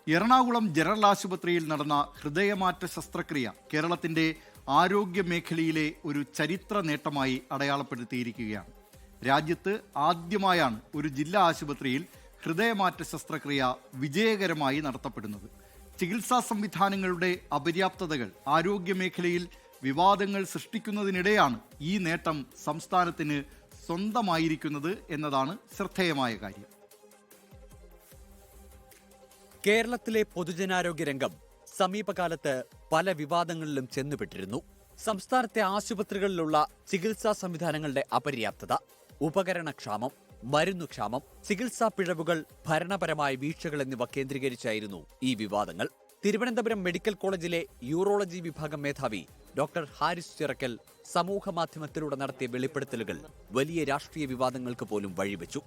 Ernakulam general ആശുപത്രിയിൽ നടന്ന ഹൃദയമാറ്റ ശസ്ത്രക്രിയ കേരളത്തിന്റെ ആരോഗ്യ മേഖലയിലെ ഒരു ചരിത്ര നേട്ടമായി അടയാളപ്പെടുത്തിയിരിക്കുകയാണ്. രാജ്യത്ത് ആദ്യമായാണ് ഒരു ജില്ലാ ആശുപത്രിയിൽ ഹൃദയമാറ്റ ശസ്ത്രക്രിയ വിജയകരമായി നടത്തപ്പെടുന്നത്. ചികിത്സാ സംവിധാനങ്ങളുടെ അപര്യാപ്തതകൾ ആരോഗ്യ മേഖലയിൽ വിവാദങ്ങൾ സൃഷ്ടിക്കുന്നതിനിടെയാണ് ഈ നേട്ടം സംസ്ഥാനത്തിന് സ്വന്തമായിരിക്കുന്നത് എന്നതാണ് ശ്രദ്ധേയമായ കാര്യം. കേരളത്തിലെ പൊതുജനാരോഗ്യ രംഗം സമീപകാലത്ത് പല വിവാദങ്ങളിലും ചെന്നുപെട്ടിരുന്നു. സംസ്ഥാനത്തെ ആശുപത്രികളിലുള്ള ചികിത്സാ സംവിധാനങ്ങളുടെ അപര്യാപ്തത, ഉപകരണക്ഷാമം, മരുന്നുക്ഷാമം, ചികിത്സാ പിഴവുകൾ, ഭരണപരമായ വീഴ്ചകൾ എന്നിവ കേന്ദ്രീകരിച്ചായിരുന്നു ഈ വിവാദങ്ങൾ. തിരുവനന്തപുരം മെഡിക്കൽ കോളേജിലെ യൂറോളജി വിഭാഗം മേധാവി ഡോക്ടർ ഹാരിസ് ചിറക്കൽ സമൂഹമാധ്യമത്തിലൂടെ നടത്തിയ വെളിപ്പെടുത്തലുകൾ വലിയ രാഷ്ട്രീയ വിവാദങ്ങൾക്ക് പോലും വഴിവെച്ചു.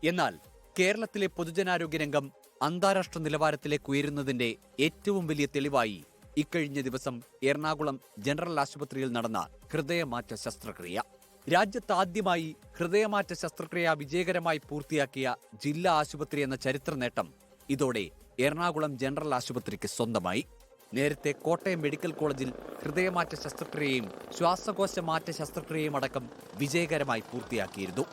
എന്നാൽ കേരളത്തിലെ പൊതുജനാരോഗ്യ രംഗം അന്താരാഷ്ട്ര നിലവാരത്തിലേക്ക് ഉയരുന്നതിന്റെ ഏറ്റവും വലിയ തെളിവായി ഇക്കഴിഞ്ഞ ദിവസം എറണാകുളം ജനറൽ ആശുപത്രിയിൽ നടന്ന ഹൃദയമാറ്റ ശസ്ത്രക്രിയ. രാജ്യത്ത് ആദ്യമായി ഹൃദയമാറ്റ ശസ്ത്രക്രിയ വിജയകരമായി പൂർത്തിയാക്കിയ ജില്ലാ ആശുപത്രി എന്ന ചരിത്ര നേട്ടം ഇതോടെ എറണാകുളം ജനറൽ ആശുപത്രിക്ക് സ്വന്തമായി. നേരത്തെ കോട്ടയം മെഡിക്കൽ കോളേജിൽ ഹൃദയമാറ്റ ശസ്ത്രക്രിയയും ശ്വാസകോശ മാറ്റ ശസ്ത്രക്രിയയും അടക്കം വിജയകരമായി പൂർത്തിയാക്കിയിരുന്നു.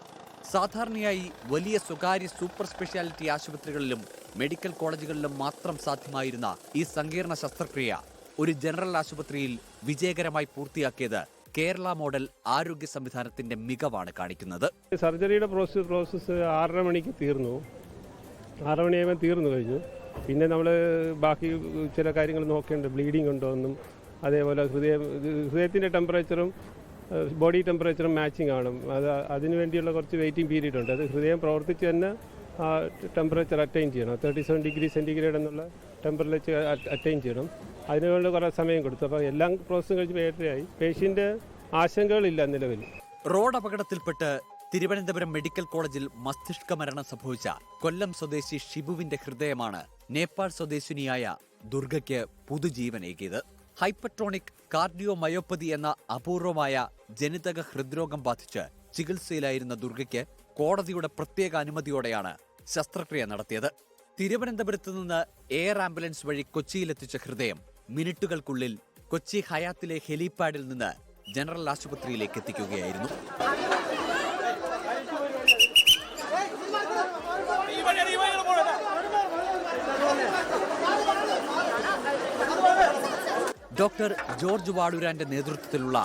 സാധാരണയായി വലിയ സ്വകാര്യ സൂപ്പർ സ്പെഷ്യാലിറ്റി ആശുപത്രികളിലും മെഡിക്കൽ കോളേജുകളിലും മാത്രം സാധ്യമായിരുന്ന ഈ സങ്കീർണ ശസ്ത്രക്രിയ ഒരു ജനറൽ ആശുപത്രിയിൽ വിജയകരമായി പൂർത്തിയാക്കിയത് കേരള മോഡൽ ആരോഗ്യ സംവിധാനത്തിന്റെ മികവാണ് കാണിക്കുന്നത്. സർജറിയുടെ പ്രോസസ്സ് 6:30 മണിക്ക് തീർന്നു. 6 മണിയാകുമ്പോൾ തീർന്നു കഴിഞ്ഞു. പിന്നെ നമ്മൾ ബാക്കി ചില കാര്യങ്ങൾ നോക്കേണ്ടത് ബ്ലീഡിംഗ് ഉണ്ടോ എന്നും, അതേപോലെ ഹൃദയത്തിൻ്റെ ടെമ്പറേച്ചറും ബോഡി ടെമ്പറേച്ചറും മാച്ചിങ് ആണ്. അതിനു വേണ്ടിയുള്ള കുറച്ച് വെയിറ്റിംഗ് പീരീഡ് ഉണ്ട്. അത് ഹൃദയം പ്രവർത്തിച്ച് തന്നെ ആ ടെമ്പറേച്ചർ അറ്റൈൻ ചെയ്യണം. 37 ഡിഗ്രി സെൻറ്റിഗ്രേഡ് എന്നുള്ള ടെമ്പറേച്ചർ അറ്റൈൻ ചെയ്യണം. അതിനുവേണ്ടി കുറേ സമയം കൊടുത്തു. അപ്പോൾ എല്ലാം പ്രോസസ്സും കഴിച്ച് വേട്ടയായി. പേഷ്യൻ്റ് ആശങ്കകളില്ല നിലവിൽ. റോഡ് അപകടത്തിൽപ്പെട്ട് തിരുവനന്തപുരം മെഡിക്കൽ കോളേജിൽ മസ്തിഷ്ക മരണം സംഭവിച്ച കൊല്ലം സ്വദേശി ഷിബുവിന്റെ ഹൃദയമാണ് നേപ്പാൾ സ്വദേശിനിയായ ദുർഗയ്ക്ക് പുതുജീവനേകിയത്. ഹൈപ്പർട്രോണിക് കാർഡിയോമയോപ്പതി എന്ന അപൂർവമായ ജനിതക ഹൃദ്രോഗം ബാധിച്ച് ചികിത്സയിലായിരുന്ന ദുർഗയ്ക്ക് കോടതിയുടെ പ്രത്യേക അനുമതിയോടെയാണ് ശസ്ത്രക്രിയ നടത്തിയത്. തിരുവനന്തപുരത്ത് നിന്ന് എയർ ആംബുലൻസ് വഴി കൊച്ചിയിലെത്തിച്ച ഹൃദയം മിനിറ്റുകൾക്കുള്ളിൽ കൊച്ചി ഹയാത്തിലെ ഹെലിപാഡിൽ നിന്ന് ജനറൽ ആശുപത്രിയിലേക്ക് എത്തിക്കുകയായിരുന്നു. ഡോക്ടർ ജോർജ് വാഡൂരാന്റെ നേതൃത്വത്തിലുള്ള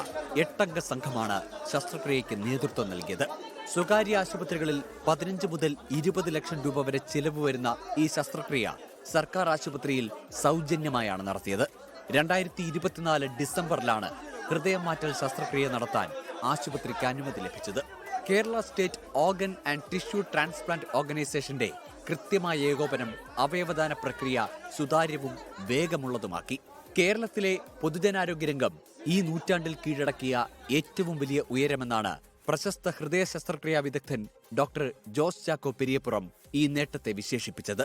8-അംഗ സംഘമാണ് ശസ്ത്രക്രിയയ്ക്ക് നേതൃത്വം നൽകിയത്. സ്വകാര്യ ആശുപത്രികളിൽ 15 മുതൽ 20 ലക്ഷം രൂപ വരെ ചിലവ് വരുന്ന ഈ ശസ്ത്രക്രിയ സർക്കാർ ആശുപത്രിയിൽ സൗജന്യമായാണ് നടത്തിയത്. 2024 ഡിസംബറിലാണ് ഹൃദയമാറ്റൽ ശസ്ത്രക്രിയ നടത്താൻ ആശുപത്രിക്ക് അനുമതി ലഭിച്ചത്. Kerala state organ and tissue transplant ഓർഗനൈസേഷന്റെ കൃത്യമായ ഏകോപനം അവയവദാന പ്രക്രിയ സുതാര്യവും വേഗമുള്ളതുമാക്കി. കേരളത്തിലെ പൊതുജനാരോഗ്യ രംഗം ഈ നൂറ്റാണ്ടിൽ കീഴടക്കിയ ഏറ്റവും വലിയ ഉയരമെന്നാണ് പ്രശസ്ത ഹൃദയ ശസ്ത്രക്രിയാ വിദഗ്ധൻ ഡോക്ടർ ജോസ് ചാക്കോ പെരിയപ്പുറം ഈ നേട്ടത്തെ വിശേഷിപ്പിച്ചത്.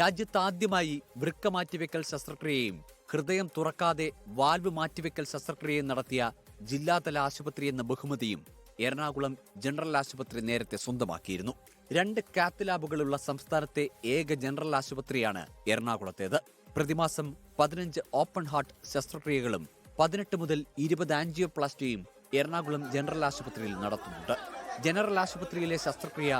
രാജ്യത്ത് ആദ്യമായി വൃക്ക മാറ്റിവെക്കൽ ശസ്ത്രക്രിയയും ഹൃദയം തുറക്കാതെ വാൽവ് മാറ്റിവെക്കൽ ശസ്ത്രക്രിയയും നടത്തിയ ജില്ലാതല ആശുപത്രി എന്ന ബഹുമതിയും എറണാകുളം ജനറൽ ആശുപത്രി നേരത്തെ സ്വന്തമാക്കിയിരുന്നു. 2 കാത്ത് ലാബുകളുള്ള സംസ്ഥാനത്തെ ഏക ജനറൽ ആശുപത്രിയാണ് എറണാകുളത്തേത്. പ്രതിമാസം 15 ഓപ്പൺ ഹാർട്ട് ശസ്ത്രക്രിയകളും 18 മുതൽ 20 ആൻജിയോപ്ലാസ്റ്റിയും എറണാകുളം ജനറൽ ആശുപത്രിയിൽ നടത്തുന്നുണ്ട്. ജനറൽ ആശുപത്രിയിലെ ശസ്ത്രക്രിയ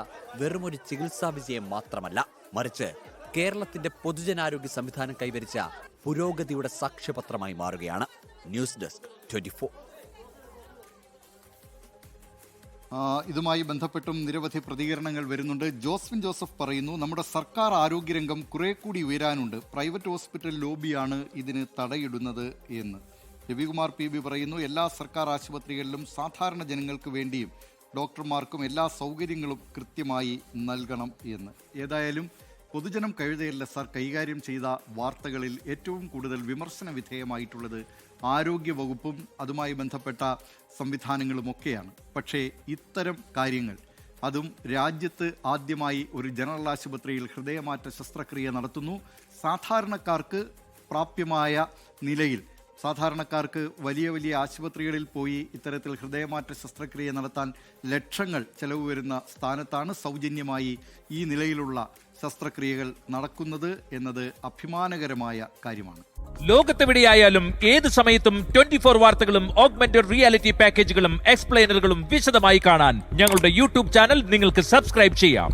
വെറുമൊരു ചികിത്സാ വിജയം മാത്രമല്ല, മറിച്ച് കേരളത്തിന്റെ പൊതുജനാരോഗ്യ സംവിധാനം കൈവരിച്ച പുരോഗതിയുടെ സാക്ഷ്യപത്രമായി മാറുകയാണ്. News desk 24. ഇതുമായി ബന്ധപ്പെട്ടും നിരവധി പ്രതികരണങ്ങൾ വരുന്നുണ്ട്. ജോസ്ഫിൻ ജോസഫ് പറയുന്നു, നമ്മുടെ സർക്കാർ ആരോഗ്യരംഗം കുറെ കൂടി ഉയരാനുണ്ട്. പ്രൈവറ്റ് ഹോസ്പിറ്റൽ ലോബിയാണ് ഇതിന് തടയിടുന്നത് എന്ന്. രവികുമാർ PB പറയുന്നു, എല്ലാ സർക്കാർ ആശുപത്രികളിലും സാധാരണ ജനങ്ങൾക്ക് വേണ്ടിയും ഡോക്ടർമാർക്കും എല്ലാ സൗകര്യങ്ങളും കൃത്യമായി നൽകണം എന്ന്. ഏതായാലും പൊതുജനം കഴുതയല്ല സാർ കൈകാര്യം ചെയ്ത വാർത്തകളിൽ ഏറ്റവും കൂടുതൽ വിമർശന വിധേയമായിട്ടുള്ളത് ആരോഗ്യവകുപ്പും അതുമായി ബന്ധപ്പെട്ട സംവിധാനങ്ങളുമൊക്കെയാണ്. പക്ഷേ ഇത്തരം കാര്യങ്ങൾ, അതും രാജ്യത്ത് ആദ്യമായി ഒരു ജനറൽ ആശുപത്രിയിൽ ഹൃദയമാറ്റ ശസ്ത്രക്രിയ നടത്തുന്നു, സാധാരണക്കാർക്ക് പ്രാപ്യമായ നിലയിൽ സാധാരണക്കാർക്ക് വലിയ വലിയ ആശുപത്രികളിൽ പോയി ഇത്തരത്തിൽ ഹൃദയമാറ്റ ശസ്ത്രക്രിയ നടത്താൻ ലക്ഷങ്ങൾ ചെലവ് വരുന്ന സ്ഥാനത്താണ് സൗജന്യമായി ഈ നിലയിലുള്ള ശസ്ത്രക്രിയകൾ നടക്കുന്നത് എന്നത് അഭിമാനകരമായ കാര്യമാണ്. ലോകത്തെവിടെയായാലും ഏത് സമയത്തും 24 വാർത്തകളും ഓഗ്മെന്റഡ് റിയാലിറ്റി പാക്കേജുകളും എക്സ്പ്ലെയിനറുകളും വിശദമായി കാണാൻ ഞങ്ങളുടെ യൂട്യൂബ് ചാനൽ നിങ്ങൾക്ക് സബ്സ്ക്രൈബ് ചെയ്യാം.